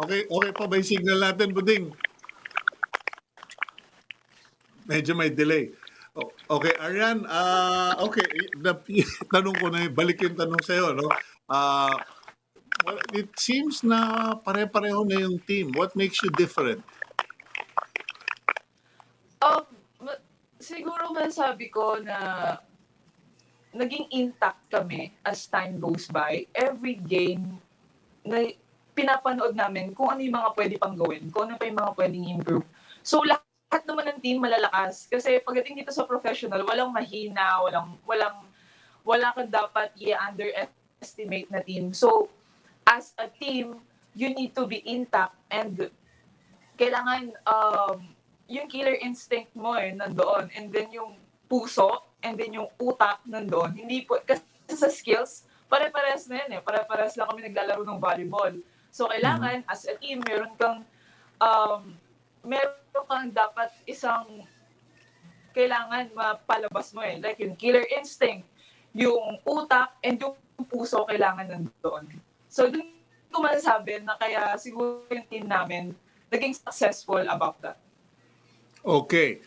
Okay pa ba yung signal natin, Buding? Medyo may delay. Okay, Arianne, okay, tanong ko na, balik yung tanong sa'yo, no? Well, it seems na pare-pareho na yung team. What makes you different? Siguro masasabi ko na naging intact kami as time goes by. Every game na pinapanood namin kung ano yung mga pwede pang gawin, kung ano pa yung mga pwedeng improve. So lahat naman ng team malalakas kasi pagdating dito sa professional, walang mahina, wala kang dapat i-underestimate na team. So as a team, you need to be intact and kailangan yung killer instinct mo nandoon, and then yung puso and then yung utak nandoon. Hindi po, kasi sa skills, pare-pares na yan pare-pares lang kami naglalaro ng volleyball. So kailangan as a team, meron kang dapat isang kailangan mapalabas mo like yung killer instinct, yung utak and yung puso kailangan nandoon. So doon ko masasabi na kaya siguro yung team namin naging successful about that. Okay.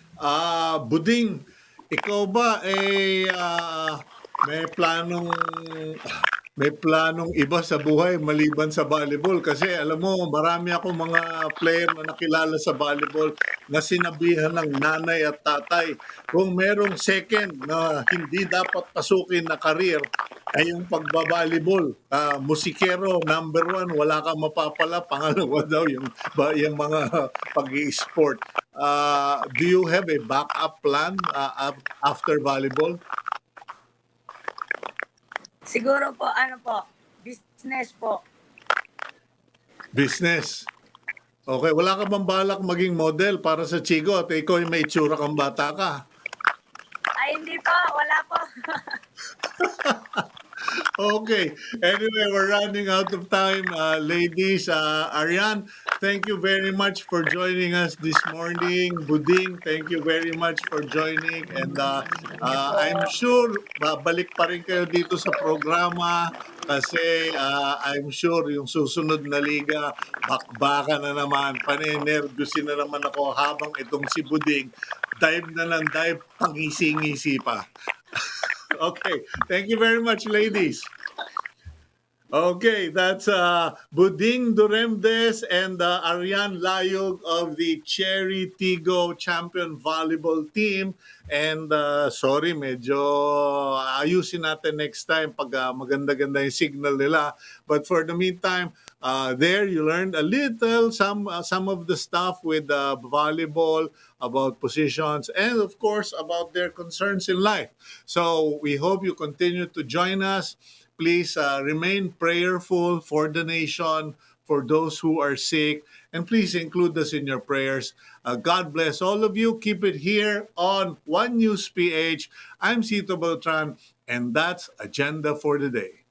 Buding, ikaw ba may planong iba sa buhay maliban sa volleyball? Kasi alam mo, marami ako mga player na nakilala sa volleyball na sinabihan ng nanay at tatay kung merong second na hindi dapat pasukin na career ay yung pagbabalibol. Musikero, number 1, wala kang mapapala. Pangalawa daw yung mga pag-i-sport. Do you have a backup plan after volleyball? Siguro po, business po. Business. Okay, wala ka bang balak maging model para sa Chigo at ikaw yung may itsura kang bata ka? Ay, hindi po, wala po. Okay. Anyway, we're running out of time. Ladies, Arianne, thank you very much for joining us this morning. Buding, thank you very much for joining. And I'm sure babalik pa rin kayo dito sa programa kasi I'm sure yung susunod na liga, bakbaka na naman, panenervyusin na naman ako habang itong si Buding, dive na lang dive, pangisi-ngisi pa. Okay. Thank you very much, ladies. Okay, that's Buding Duremdes and Arianne Layug of the Chery Tiggo Champion Volleyball Team. And sorry, medyo ayusin natin next time pag maganda-ganda yung signal nila. But for the meantime, there you learned a little, some of the stuff with volleyball, about positions, and of course about their concerns in life. So we hope you continue to join us. Please remain prayerful for the nation, for those who are sick, and please include us in your prayers. God bless all of you. Keep it here on One News PH. I'm Cito Beltran, and that's Agenda for the Day.